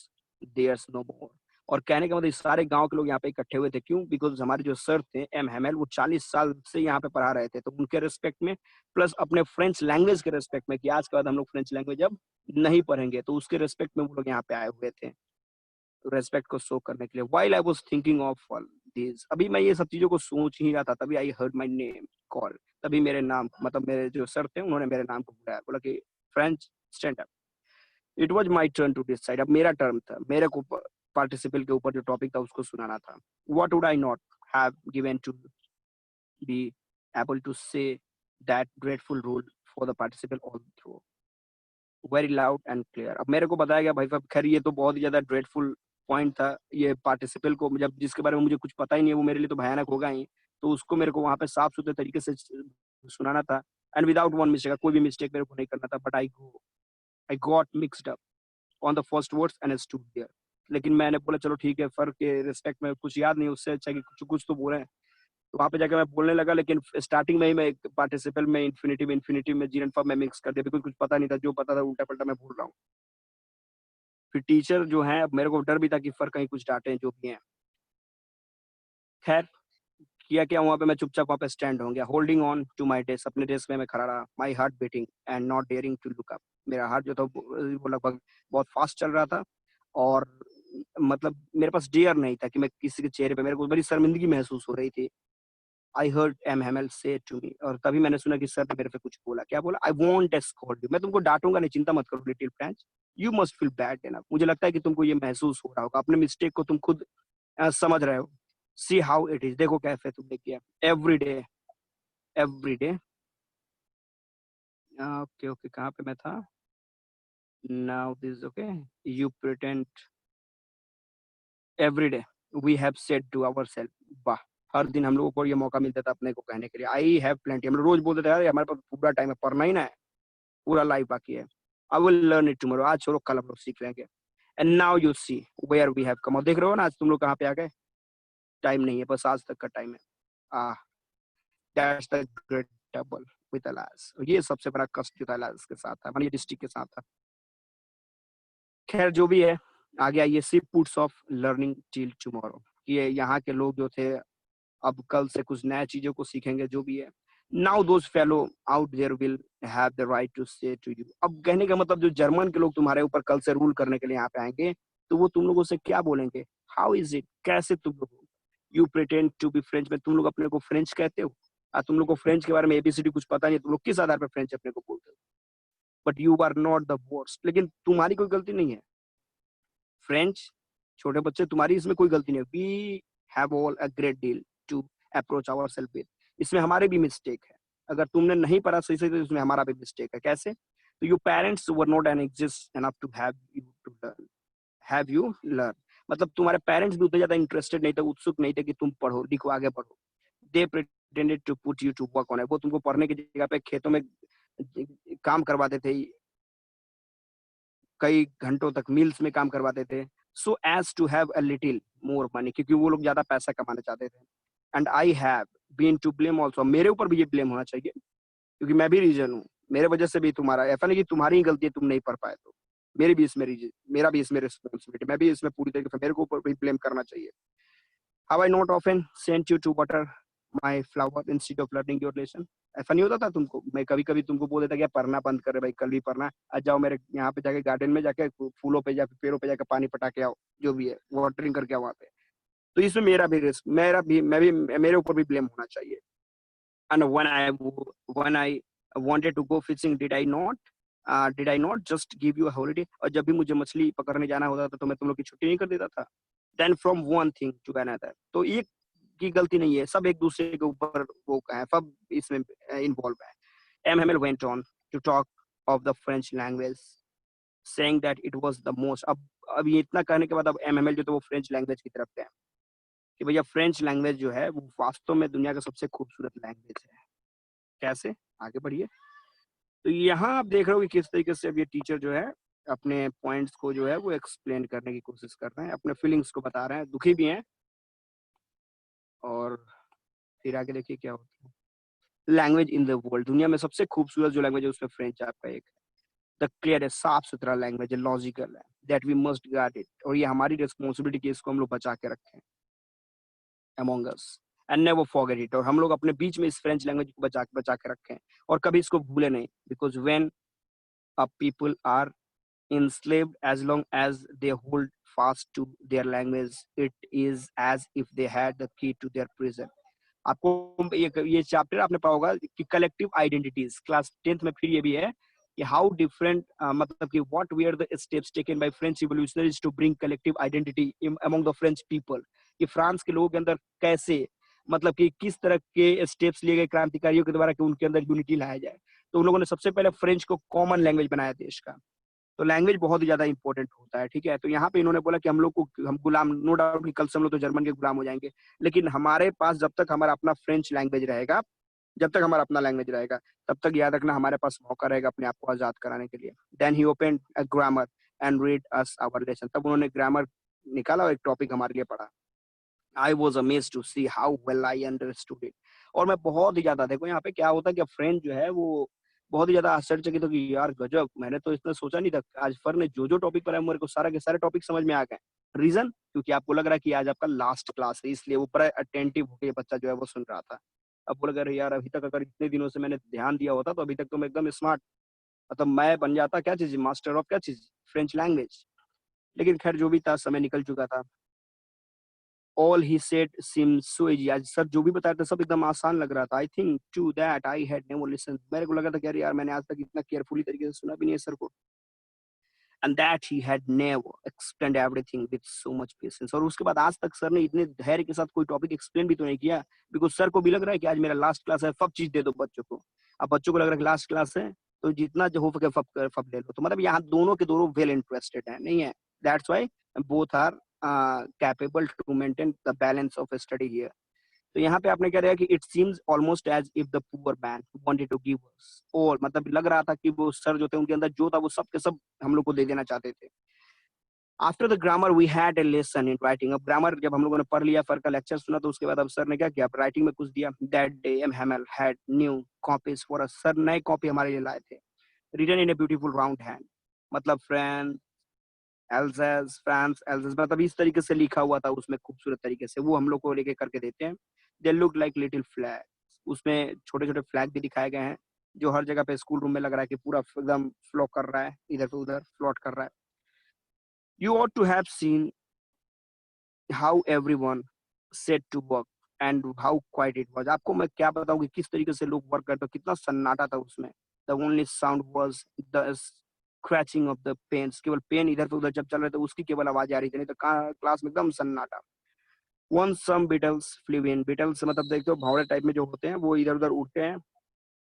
theirs no more। और कहने का मतलब इस सारे गांव के लोग यहाँ पे इकट्ठे हुए थे। क्यों? बिकॉज हमारे जो सर थे एम हेमल, वो 40 साल से यहाँ पे पढ़ा रहे थे, तो उनके रेस्पेक्ट में प्लस अपने फ्रेंच लैंग्वेज के रेस्पेक्ट में कि आज के बाद हम लोग फ्रेंच लैंग्वेज अब नहीं पढ़ेंगे, तो उसके रेस्पेक्ट में वो लोग यहाँ पे आए हुए थे रेस्पेक्ट को शो करने के लिए। While I was thinking of all this, अभी मैं ये सब चीजों को सोच ही रहा था, तभी I heard my name call. तभी मेरे नाम मतलब मेरे जो सर थे उन्होंने मेरे नाम को बुलाया, बोला कि French stand up. It was my turn to decide. अब मेरा टर्न था, मेरे को पार्टिसिपल के ऊपर जो टॉपिक था उसको सुनाना था। What would I not have given to be able to say that grateful role for the participle all through, very loud and clear. अब मेरे को बताया गया भाई साहब, खैर ये तो बहुत ही ज्यादा ड्रेडफुल पॉइंट था। ये पार्टिसिपल को जब जिसके बारे में मुझे कुछ पता ही नहीं है, वो मेरे लिए तो भयानक होगा ही, तो उसको मेरे को वहां पे साफ सुथरे तरीके से सुनाना था एंड विदाउट वन मिस्टेक। कोई भी मिस्टेक मेरे को नहीं करना था। But I got mixed up on the first words and stood there. लेकिन मैंने बोला चलो ठीक है, फर्क के रिस्पेक्ट में कुछ याद नहीं, उससे अच्छा कि कुछ तो बोले। तो वहां पे जाकर मैं बोलने लगा, लेकिन स्टार्टिंग में ही मैं पार्टिसिपल में इन्फिनिटिव में जीरन फॉर्म में मिक्स कर दिया, बिल्कुल कुछ पता नहीं था, जो पता था उल्टा पल्टा मैं बोल रहा हूँ। फिर टीचर जो है, अब मेरे को डर भी था कि फर कहीं कुछ डांटे जो भी है। खैर किया क्या, वहां पे मैं चुपचाप वहां पे स्टैंड हो गया, holding on to my desk, अपने डेस्क में मैं खड़ा रहा, my heart beating and not daring to look up. मेरा हार्ट जो था वो लगभग बहुत फास्ट चल रहा था, और मतलब मेरे पास डेयर नहीं था कि मैं किसी के चेहरे पे, मेरे को बड़ी शर्मिंदगी महसूस हो रही थी। आई हर्ड एम हेमल से टू मी, और तभी मैंने सुना कि सर ने मेरे पे कुछ बोला। क्या बोला? आई वोंट स्कॉल्ड यू, मैं तुमको डांटूंगा नहीं, चिंता मत करो little French, you must feel bad enough. मुझे लगता है कि तुमको ये महसूस हो रहा होगा, अपने मिस्टेक को तुम खुद समझ रहे हो। सी हाउ इट इज, देखो कैसे तुमने किया। एवरी डे ओके ओके, कहाँ पे मैं था? Now this okay, you pretend every day we have said to our self. वाह, हर दिन हम लोगों को ये मौका मिलता था अपने को कहने के लिए आई हैव प्लेंटी। हम लोग रोज बोलते थे यार हमारे पास पूरा टाइम है, पढ़ना ही ना है, पूरा लाइफ बाकी है। I will learn it tomorrow, आज छोड़ो कल हम लोग सीख लेंगे। And now you see where we have come. और देख रहे हो ना आज तुम लोग कहाँ पे आ गए। टाइम नहीं है, बस आज तक का टाइम है। Ah, that's the great trouble with Alsace. ये सबसे बड़ा कष्ट जो था अलास के साथ था, मानिए डिस्ट्रिक्ट के साथ था। खैर जो भी है, आगे आइए। She puts off learning till tomorrow, ये यहाँ के लोग जो थे अब कल से कुछ नया चीजों को सीखेंगे जो भी है। Now those fellow out there will have the right to say to you. अब कहने का मतलब जो जर्मन के लोग तुम्हारे ऊपर कल से रूल करने के लिए यहाँ पे आएंगे, तो वो तुम लोगों से क्या बोलेंगे? हाउ इज इट, कैसे तुम लोग you pretend to be French में, तुम लोग अपने को फ्रेंच कहते हो? तुम लोग को फ्रेंच के बारे में एबीसीडी कुछ पता नहीं, तुम लोग किस आधार पर फ्रेंच अपने को बोलते हो? But you are not the worst. लेकिन तुम्हारी कोई गलती नहीं है। फ्रेंच छोटे बच्चे, तुम्हारी इसमें कोई गलती नहीं है। We have all a great deal to approach our self with, इसमें हमारे भी मिस्टेक है। अगर तुमने नहीं पढ़ा सही से तो इसमें हमारा भी मिस्टेक है। कैसे? तो you parents were not an exist enough to have you learn, मतलब तुम्हारे पेरेंट्स भी उतने ज्यादा इंटरेस्टेड नहीं थे, उत्सुक नहीं थे कि तुम पढ़ो लिखो आगे बढ़ो। They pretended to put you to work on it, वो तुमको पढ़ने की जगह पे खेतों में काम करवाते थे, कई घंटों तक मिल्स में काम करवाते थे। So as to have a little more money, क्योंकि वो लोग ज्यादा पैसा कमाना चाहते थे। And I have been to blame also, मेरे ऊपर भी ये ब्लेम होना चाहिए क्योंकि मैं भी रीजन हूँ, मेरे वजह से भी तुम्हारा, ऐसा नहीं कि तुम्हारी ही गलती है तुम नहीं पढ़ पाए, तो मेरी भी इसमें रीजन, मेरा भी इसमें रिस्पॉन्सिबिलिटी, मैं भी इसमें पूरी तरीके से मेरे को ऊपर भी ब्लेम करना चाहिए। How I not often sent you to water my flower instead of learning your lesson, ऐसा नहीं होता था तुमको? मैं कभी कभी तुमको बोल देता कि पढ़ना बंद करे भाई, कल भी पढ़ना, आज जाओ मेरे यहाँ पे जाके गार्डन में जाके फूलों पे जाके पेड़ों पे जाके पानी पटा के आओ, जो भी है वाटरिंग करके आओ वहाँ पे। तो इसमें मेरा भी रिस्क, मैं भी मेरे ऊपर भी ब्लेम होना चाहिए। And when I wanted to go fishing did I not just give you a holiday, और जब भी मुझे मछली पकड़ने जाना होता था तो मैं तुम लोग की छुट्टी नहीं कर देता था। Then from one thing to another, तो एक की गलती नहीं है, सब एक दूसरे के ऊपर वो है, सब इसमें इन्वॉल्व है। M Hamel went on to talk of the French language saying that it was the most. अब ये इतना कहने के बाद अब एम हेमल जो तो वो फ्रेंच लैंग्वेज की तरफ गए कि भैया फ्रेंच लैंग्वेज जो है वो वास्तव में दुनिया का सबसे खूबसूरत लैंग्वेज है। कैसे? आगे बढ़िए। तो यहाँ आप देख रहे हो कि किस तरीके से अब ये टीचर जो है अपने पॉइंट्स को जो है वो एक्सप्लेन करने की कोशिश कर रहे हैं, अपने फीलिंग्स को बता रहे हैं, दुखी भी हैं। और फिर आगे देखिए क्या होता है। लैंग्वेज इन द वर्ल्ड, दुनिया में सबसे खूबसूरत जो लैंग्वेज है उसमें फ्रेंच आपका एक द क्लियर है, साफ सुथरा लैंग्वेज है, लॉजिकल है, that we must guard it, और ये हमारी रिस्पॉन्सिबिलिटी की इसको हम लोग बचा के रखें among us and never forget it, और हम लोग अपने बीच में इस फ्रेंच लैंग्वेज को बचा के रखें और कभी इसको भूले नहीं, because when a people are enslaved, as long as they hold fast to their language, it is as if they had the key to their prison. आपको ये चैप्टर आपने पढ़ा होगा कि कलेक्टिव आइडेंटिटीज, क्लास 10th में फिर ये भी है कि हाउ डिफरेंट मतलब कि what were the steps taken by French revolutionaries to bring collective identity among the French people, कि फ्रांस के लोगों के अंदर कैसे मतलब कि किस तरह के स्टेप्स लिए गए क्रांतिकारियों के द्वारा कि उनके अंदर यूनिटी लाया जाए। तो उन लोगों ने सबसे पहले फ्रेंच को कॉमन लैंग्वेज बनाया देश का। तो लैंग्वेज बहुत ही ज्यादा इंपॉर्टेंट होता है, ठीक है। तो यहाँ पे इन्होंने बोला कि हम लोग को हम गुलाम, नो डाउट कि कल से हम लोग तो जर्मन के गुलाम हो जाएंगे, लेकिन हमारे पास जब तक हमारा अपना फ्रेंच लैंग्वेज रहेगा, जब तक हमारा अपना लैंग्वेज रहेगा, तब तक याद रखना हमारे पास मौका रहेगा अपने आप को आजाद कराने के लिए। Then he open a grammar and read us our lesson, तब उन्होंने ग्रामर निकाला और एक टॉपिक हमारे लिए पढ़ा। I was amazed to see how well I understood it, और मैं बहुत ही ज्यादा, देखो यहाँ पे क्या होता है कि फ्रेंच जो है वो बहुत ही ज्यादा आश्चर्यचकित हो कि यार गजब, मैंने तो इतना सोचा नहीं था। आज फर ने जो टॉपिक पढ़ा मेरे को सारा के सारे टॉपिक समझ में आ गए। रीजन, क्योंकि आपको लग रहा है कि आज आपका लास्ट क्लास है, इसलिए वो बड़ा अटेंटिव होकर बच्चा जो है वो सुन रहा था। अब बोला अरे यार अभी तक अगर इतने दिनों से मैंने ध्यान दिया होता तो अभी तक तो मैं एकदम स्मार्ट, मतलब मैं बन जाता क्या चीज, मास्टर ऑफ क्या चीज, फ्रेंच लैंग्वेज। लेकिन खैर जो भी था, समय निकल चुका था। All he said seemed so easy, आज सर जो भी बताया था सब एकदम आसान लग रहा था। I think to that I had never listen, मेरे को लगा था कि अरे यार मैंने आज तक इतना केयरफुली तरीके से सुना भी नहीं है सर को। And that he had never explained everything with so much patience, और उसके बाद आज तक सर ने इतने धैर्य के साथ कोई टॉपिक एक्सप्लेन भी तो नहीं किया, बिकॉज सर को भी लग रहा है कि आज मेरा लास्ट क्लास है, सब चीज दे दो बच्चों को। अब बच्चों को लग रहा है कि लास्ट क्लास है तो जितना जो हो सके फब ले लो। तो मतलब यहाँ दोनों के दोनों वेल इंटरेस्टेड है, नहीं है, that's why both are capable to maintain the balance of study here. तो यहाँ पे आपने क्या देखा कि it seems almost as if the poor man wanted to give us, और मतलब लग रहा था कि वो सर जो थे उनके अंदर जो था वो सब के सब हम लोग को दे देना चाहते थे। After the grammar we had a lesson in writing, अब ग्रामर जब हम लोगों ने पढ़ लिया, फर का लेक्चर सुना, तो उसके बाद अब सर ने क्या किया, राइटिंग में कुछ दिया। That day M Hamel had new copies for us, sir नए कॉपी हमारे लिए लाए थे, written in a beautiful round hand, मतलब फ्रेंच एल्सेस, फ्रांस एल्सेस, मतलब इस तरीके से लिखा हुआ था उसमें खूबसूरत तरीके से, वो हम लोग को लेके करके देते हैं। They look like little flag, उसमें छोटे छोटे फ्लैग भी दिखाए गए हैं, जो हर जगह पे स्कूल रूम में लग रहा है कि पूरा एकदम फ्लो कर रहा है, इधर से उधर फ्लोट कर रहा है। You ought to have seen how everyone set to work and how quiet it was, आपको मैं क्या बताऊं कि किस तरीके से लोग वर्क करते, कितना सन्नाटा था उसमें। The only sound was the scratching of the pens, केवल पेन इधर से उधर जब चल रहे थे उसकी केवल आवाज आ रही थी, नहीं तो क्लास में एकदम सन्नाटा। Once some beetles flew in, beetles मतलब देखते हो भौरे टाइप में जो होते हैं वो इधर उधर उड़ते हैं,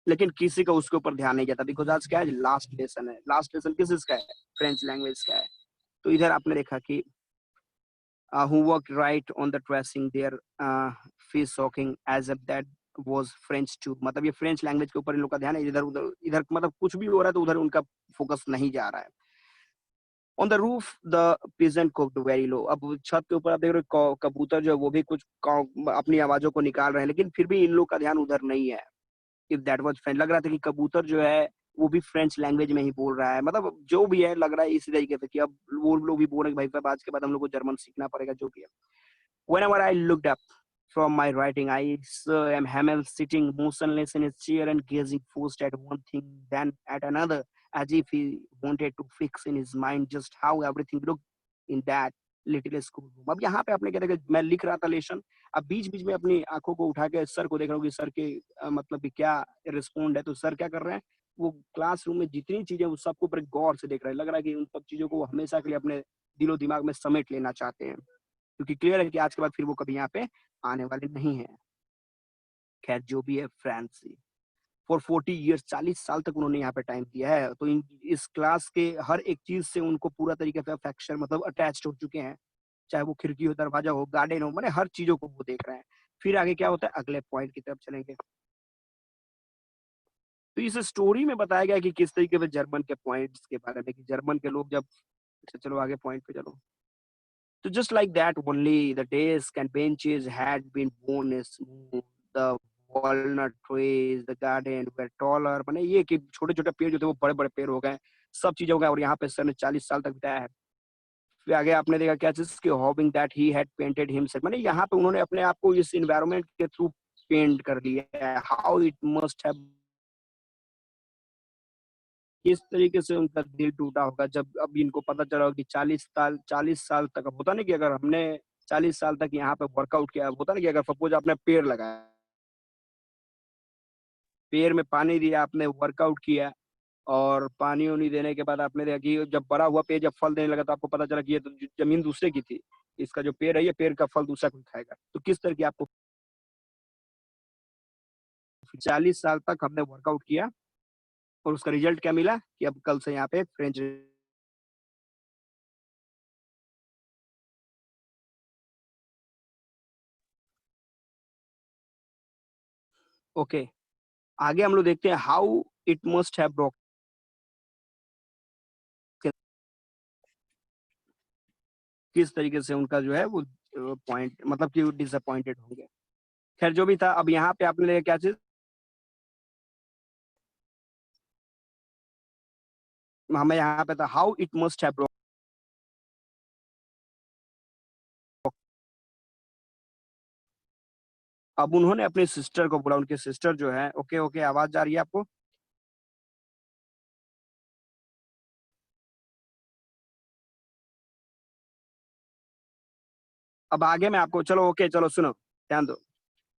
लेकिन किसी का उसके ऊपर ध्यान नहीं जाता, बिकॉज आज क्या है, लास्ट लेसन है। लास्ट लेसन किस इसका है, फ्रेंच लैंग्वेज का है। तो इधर आपने देखा कि who worked right on the tracing their fish hawking as if that was French too, मतलब ये फ्रेंच लैंग्वेज के ऊपर इन लोग का ध्यान है, इधर उधर इधर मतलब कुछ भी हो रहा है तो उधर उनका फोकस नहीं जा रहा है। On the roof the pigeon cooked very low, अब छत के ऊपर आप देख रहे हो कबूतर जो है वो भी कुछ अपनी आवाजों को निकाल रहे हैं, लेकिन फिर भी इन लोग का ध्यान उधर नहीं है। इफ दैट वाज फ्रेंच, लग रहा था कि कबूतर जो है वो भी फ्रेंच लैंग्वेज में ही बोल रहा है, मतलब जो भी है लग रहा है इसी तरीके से कि अब वो लोग भी बोल रहे हैं कि भाई साहब आज के बाद हम लोग को जर्मन सीखना पड़ेगा, जो भी है। Whenever I looked up from my writing, I saw M. Hamel sitting motionless in his chair and gazing first at one thing, then at another, as if he wanted to fix in his mind just how everything looked in that little school room. अब यहाँ पे आपने क्या देखा, मैं लिख रहा था लेसन, अब बीच बीच में अपनी आंखों को उठा के सर को देख रहा हूँ कि सर के मतलब कि क्या रिस्पॉन्ड है। तो सर क्या कर रहे हैं, वो क्लासरूम में जितनी चीजें वो सबको बड़े गौर से देख रहे हैं, लग रहा है कि उन सब चीजों को वो हमेशा के लिए अपने दिलो दिमाग में समेट लेना चाहते हैं, क्योंकि क्लियर है कि आज के बाद फिर वो कभी यहाँ पे आने वाले नहीं है। खैर जो भी है, फ्रांसी फॉर 40 ईयर्स, 40 साल तक उन्होंने यहाँ पे टाइम दिया है, तो इस क्लास के हर एक चीज से उनको पूरा तरीके से अफेक्शन मतलब अटैच्ड हो चुके हैं। चाहे वो खिड़की हो, दरवाजा हो, गार्डन हो, मैंने हर चीजों को वो देख रहे हैं। फिर आगे क्या होता है, अगले पॉइंट की तरफ चलेंगे। तो इस स्टोरी में बताया गया कि किस तरीके से जर्मन के पॉइंट्स के बारे में, कि जर्मन के लोग जब, अच्छा चलो आगे पॉइंट पे चलो। तो just like that only, the desk and benches had been worn smooth, the walnut trees, the garden were taller। मैंने ये कि छोटे छोटे पेड़ जो थे वो बड़े बड़े पेड़ हो गए, सब चीजें हो गए, और यहाँ पे सर ने 40 साल तक बिताया है। फिर आगे आपने देखा क्या चीज कि hobbing that he had painted himself, मैंने यहाँ पे उन्होंने अपने आप को इस इन्वायरमेंट के थ्रू पेंट कर लिया है। हाउ इट मस्ट हैव, किस तरीके से उनका दिल टूटा होगा जब अब इनको पता चला होगा कि 40 साल तक, अब होता नहीं कि अगर हमने 40 साल तक यहाँ पे वर्कआउट किया, होता नहीं कि अगर सपोज आपने पेड़ लगाया, पेड़ में पानी दिया, आपने वर्कआउट किया, और पानी उनी देने के बाद आपने देखा कि जब बड़ा हुआ पेड़, जब फल देने लगा, तो आपको पता चला कि ये तो जमीन दूसरे की थी, इसका जो पेड़ है ये पेड़ का फल दूसरा कोई खाएगा। तो किस तरह की आपको 40 साल तक हमने वर्कआउट किया, और उसका रिजल्ट क्या मिला कि अब कल से यहाँ पे फ्रेंच। ओके, आगे हम लोग देखते हैं how it must have broken, किस तरीके से उनका जो है वो पॉइंट, मतलब कि डिसअपॉइंटेड होंगे। खैर जो भी था, अब यहाँ पे आपने क्या चीज, हमें यहाँ पे था how it must have broken. अब उन्होंने अपनी सिस्टर को बोला, उनके सिस्टर जो है, ओके ओके, आवाज जा रही है आपको? अब आगे मैं आपको, चलो ओके, चलो सुनो, ध्यान दो।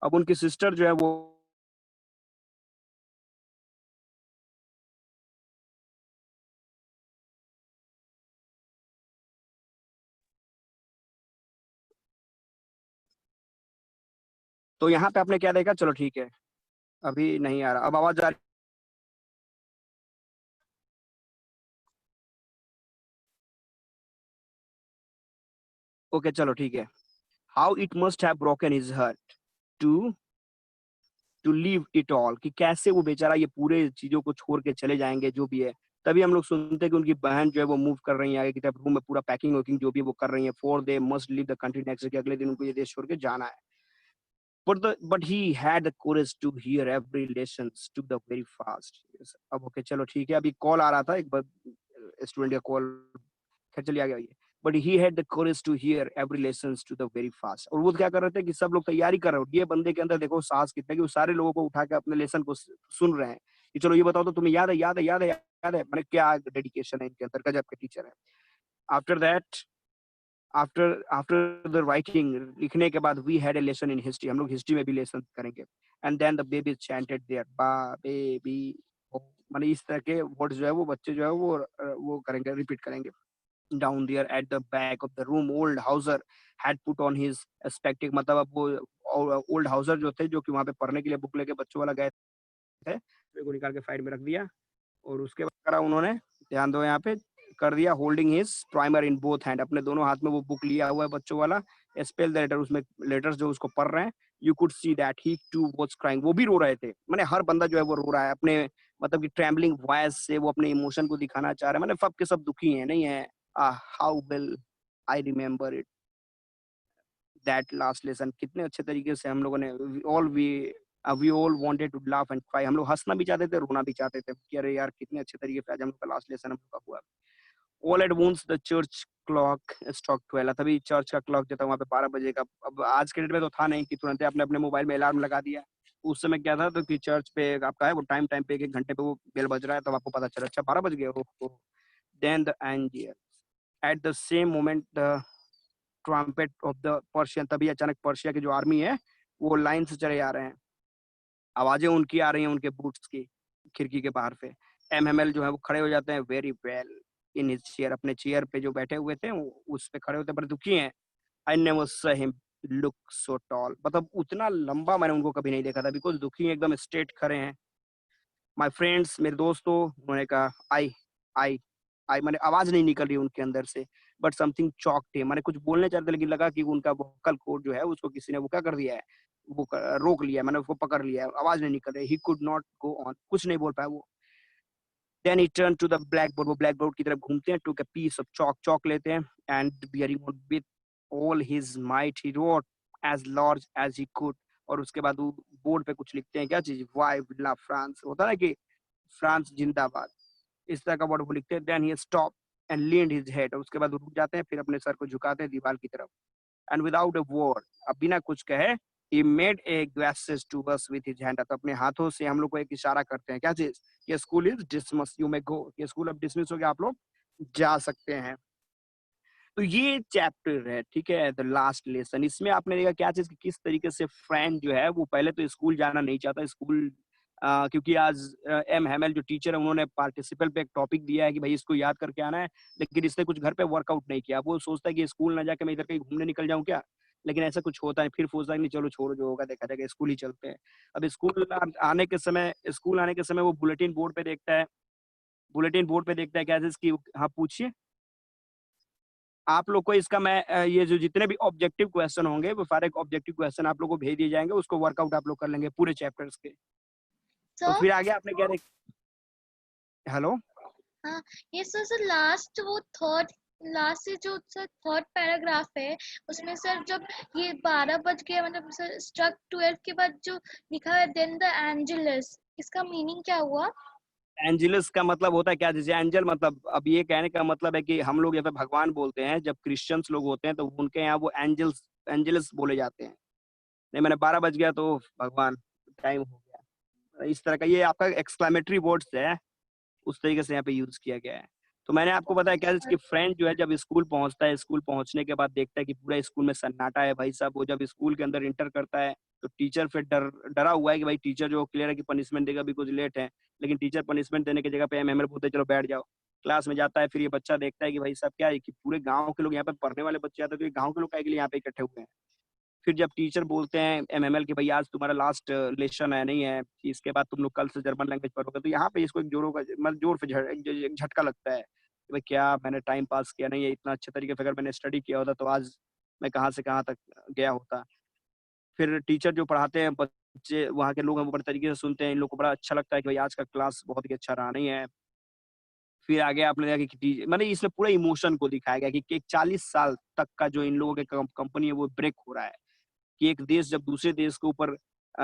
अब उनकी सिस्टर जो है वो, तो यहाँ पे आपने क्या देखा, चलो ठीक है, अभी नहीं आ रहा, अब आवाज आ रही? ओके चलो ठीक है। How it must have broken his heart to to leave it all, कि कैसे वो बेचारा ये पूरे चीजों को छोड़ के चले जाएंगे जो भी है। तभी हम लोग सुनते हैं कि उनकी बहन जो है वो मूव कर रही है आगे की तरफ, रूम में पूरा पैकिंग वैकिंग जो भी है वो कर रही है, for they must leave the country next, कि अगले दिन उनको ये देश छोड़ के जाना है। But he had the courage to hear every lessons to the very fast। अब ओके चलो ठीक है, अभी कॉल आ रहा था एक बार, स्टूडेंट का कॉल, खैर चलिए आगे आइए। But he had the courage to hear every lessons to the very fast। और वो क्या कर रहे थे कि सब लोग तैयारी कर रहे हो, ये बंदे के अंदर देखो साहस कितना, कि वो सारे लोगों को उठा के अपने लेसन को सुन रहे हैं, कि चलो ये बताओ तो तुम्हें याद है, याद है, याद है, याद है, मैंने क्या डेडिकेशन है इनके अंदर, गजब के टीचर है। After that, after the writing, लिखने के बाद, we had a lesson in history, हम लोग हिस्ट्री में भी लेसन करेंगे। And then the baby chanted their ba baby, माने इस तरह के वर्ड्स जो है वो बच्चे जो है वो करेंगे, रिपीट करेंगे। Down there at the back of the room old Hauser had put on his spectacles, मतलब अब वो ओल्ड हाउसर जो थे, जो कि वहां पे पढ़ने के लिए बुक लेके बच्चों वाला गए थे, तो को निकाल के साइड में रख दिया। और उसके बाद करा उन्होंने, ध्यान दो यहाँ पे, कर दिया holding his primer in both hand, अपने दोनों हाथ में वो बुक लिया हुआ है बच्चों वाला, स्पेल द लेटर, उसमें लेटर्स जो उसको पढ़ रहे हैं। You could see that he too was crying, वो भी रो रहे थे, मैंने हर बंदा जो है वो रो रहा है अपने, मतलब कि ट्रैम्बलिंग वॉइस से वो अपने इमोशन को दिखाना चाह रहे हैं, मैंने सब के सब दुखी हैं, नहीं है। How well I remember it, that last lesson, कितने अच्छे तरीके से हम लोगों ने, we all wanted to laugh and cry, हम लोग हंसना भी चाहते थे, रोना भी चाहते थे कि अरे यार कितने अच्छे तरीके से आज हम लोग का लास्ट लेसन हम लोग का हुआ। All at once the church clock struck 12, तभी चर्च का क्लॉक जो था वहाँ पे 12 बजे का, अब आज के डेट में तो था नहीं कि तुरंत आपने अपने मोबाइल में अलार्म लगा दिया। उस समय क्या था, तो कि चर्च पे आपका है वो टाइम टाइम पे एक एक घंटे पे वो बेल बज रहा है, तब आपको पता चला अच्छा 12 बज गए। Then the angelus at the same moment the trumpet of the Persian, तभी अचानक पर्शिया की जो आर्मी है वो लाइन से चले आ रहे हैं, आवाजें उनकी आ रही हैं उनके बूट्स की, खिड़की के बाहर से। एमएमएल जो है वो खड़े हो जाते हैं, very well in his chair, अपने चेयर पे जो बैठे हुए थे उस पे खड़े होते, बड़े दुखी हैं। I never saw him look so tall, मतलब उतना लंबा मैंने उनको कभी नहीं देखा था, बिकॉज दुखी एकदम स्ट्रेट खड़े हैं। माय फ्रेंड्स, मेरे दोस्तों, उन्होंने कहा आई आई आई मैंने आवाज नहीं निकल रही उनके अंदर से, बट समथिंग चॉक्ड हिम, मैंने कुछ बोलने चाहते लेकिन लगा कि उनका वोकल कोड जो है उसको किसी ने वो क्या कर दिया है, वो रोक लिया, मैंने उसको पकड़ लिया है, आवाज नहीं निकल रही, he could not go on, कुछ नहीं बोल पाया वो। Then he turn to the blackboard, वो ब्लैक बोर्ड की तरफ घूमते हैं, took a piece of chalk, chalk लेते हैं, and bearing on with all his might he wrote as large as he could, और उसके बाद वो बोर्ड पे कुछ लिखते हैं, क्या चीज, वाई ला फ्रांस, होता है ना कि फ्रांस जिंदाबाद, इस तरह का वर्ड वो लिखते हैं। Then he stop and leaned his head, और उसके बाद वो रुक जाते हैं, फिर अपने सर को झुकाते हैं दीवार की तरफ, एंड विदाउट अ वर्ड, अब बिना कुछ कहे, he made a gestures to us with his hand, तो अपने हाथों से हम लोग को एक इशारा करते हैं, क्या चीज, ये school is dismiss, you may go, ये स्कूल अब डिसमिस हो गया, आप लोग जा सकते हैं। तो ये चैप्टर है, ठीक है, द लास्ट लेसन। इसमें आपने देखा क्या चीज, किस तरीके से फ्रैंक जो है वो पहले तो स्कूल जाना नहीं चाहता, स्कूल क्योंकि आज एम हैमेल जो टीचर है उन्होंने पार्टिसिपल पे एक टॉपिक दिया है कि भाई इसको याद करके आना है, लेकिन इसने कुछ घर पे वर्कआउट नहीं किया, वो सोचता है कि स्कूल ना जाके मैं इधर कहीं घूमने निकल जाऊं क्या, लेकिन ऐसा कुछ होता है, फिर सोचता है नहीं चलो छोड़ो, जो होगा देखा जाएगा, स्कूल ही चलते हैं। अब स्कूल आने के समय वो बुलेटिन बोर्ड पे देखता है, बुलेटिन बोर्ड पे देखता है क्या चीज की, हाँ पूछिए आप लोग को इसका, मैं ये जो जितने भी ऑब्जेक्टिव क्वेश्चन होंगे वो सारे ऑब्जेक्टिव क्वेश्चन आप लोग को भेज दिए जाएंगे, उसको वर्कआउट आप लोग कर लेंगे पूरे चैप्टर्स के। तो सर फिर आगे आपने क्या देख, हेलो, हाँ, ये सर लास्ट वो थर्ड लास्ट से जो सर थर्ड पैराग्राफ है उसमें सर जब ये 12 बज गया मतलब सर स्ट्रक 12 के बाद जो लिखा है देन द एंजलस, इसका मीनिंग क्या हुआ? एंजल्स का मतलब होता है क्या, जैसे एंजल मतलब, अब ये कहने का मतलब है कि हम लोग जैसे भगवान बोलते हैं, जब क्रिश्चियंस लोग होते हैं तो उनके यहाँ वो एंजल्स, एंजल्स बोले जाते हैं। नहीं मैंने 12 बज गया तो भगवान टाइम हो गया, इस तरह का ये आपका एक्सक्लेमेटरी वर्ड्स है, उस तरीके से यहाँ पे यूज किया गया है। तो मैंने आपको बताया क्या, इसकी फ्रेंड जो है जब स्कूल पहुंचता है, स्कूल पहुंचने के बाद देखता है कि पूरा स्कूल में सन्नाटा है भाई साहब, वो जब स्कूल के अंदर इंटर करता है तो टीचर फिर डरा हुआ है कि भाई टीचर जो क्लियर है कि पनिशमेंट देगा, अभी कुछ लेट है, लेकिन टीचर पनिशमेंट देने की जगह पे एमएमएल बोलते हैं चलो बैठ जाओ। क्लास में जाता है, फिर ये बच्चा देखता है कि भाई साहब क्या है कि पूरे गाँव के लोग यहाँ पे पढ़ने वाले बच्चे आते हैं, तो ये गाँव के लोग के लिए यहाँ पे इकट्ठे हुए हैं। फिर जब टीचर बोलते हैं एमएमएल कि भाई आज तुम्हारा लास्ट लेसन है, नहीं है, कि इसके बाद तुम लोग कल से जर्मन लैंग्वेज पढ़ोगे, तो यहाँ पे इसको एक जोरों का मतलब जोर से एक झटका लगता है कि भाई क्या मैंने टाइम पास किया नहीं है, इतना अच्छे तरीके से अगर मैंने स्टडी किया होता तो आज मैं कहाँ से कहाँ तक गया होता। फिर टीचर जो पढ़ाते हैं, बच्चे वहाँ के लोग हैं वो बड़े तरीके से सुनते हैं, इन लोग को बड़ा अच्छा लगता है कि भाई आज का क्लास बहुत ही अच्छा रहा, नहीं है। फिर आगे आपने देखा कि मैंने इसमें पूरे इमोशन को दिखाया गया कि 40 साल तक का जो इन लोगों के कंपनी है वो ब्रेक हो रहा है, कि एक देश जब दूसरे देश के ऊपर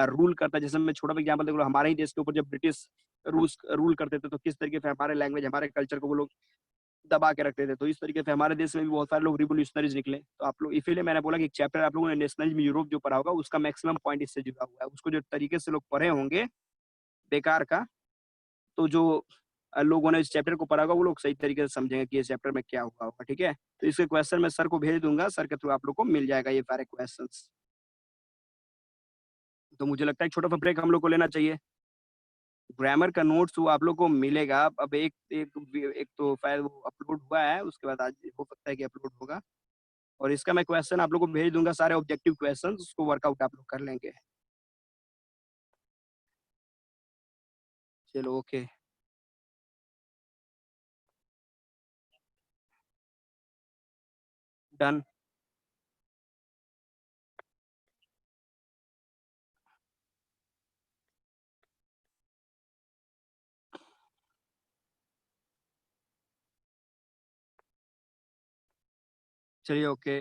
रूल करता है, जैसे मैं छोटा एग्जांपल देख लो, हमारे ही देश के ऊपर जब ब्रिटिश रूस रूल करते थे तो किस तरीके से हमारे लैंग्वेज, हमारे कल्चर को वो लोग दबा के रखते थे, तो इस तरीके से हमारे देश में भी बहुत सारे लोग रिवोल्यूशनरीज निकले। तो आप लोग इसीलिए मैंने बोला कि एक चैप्टर आप लोगों ने नेशनलिज्म यूरोप जो पढ़ा होगा उसका मैक्सिमम पॉइंट इससे जुड़ा हुआ है, उसको जो तरीके से लोग पढ़े होंगे बेकार का, तो जो लोगों ने इस चैप्टर को पढ़ा होगा वो लोग सही तरीके से समझेंगे कि इस चैप्टर में क्या हुआ होगा, ठीक है। तो इसके क्वेश्चन मैं सर को भेज दूंगा, सर के थ्रू आप लोग को मिल जाएगा ये सारे क्वेश्चन। तो मुझे लगता है एक छोटा सा ब्रेक हम लोग को लेना चाहिए। ग्रामर का नोट्स वो आप लोग को मिलेगा, अब एक एक एक तो फाइल वो अपलोड हुआ है, उसके बाद आज हो सकता है कि अपलोड होगा, और इसका मैं क्वेश्चन आप लोग को भेज दूंगा, सारे ऑब्जेक्टिव क्वेश्चन, उसको वर्कआउट आप लोग कर लेंगे। चलो ओके, डन। चलिए ओके।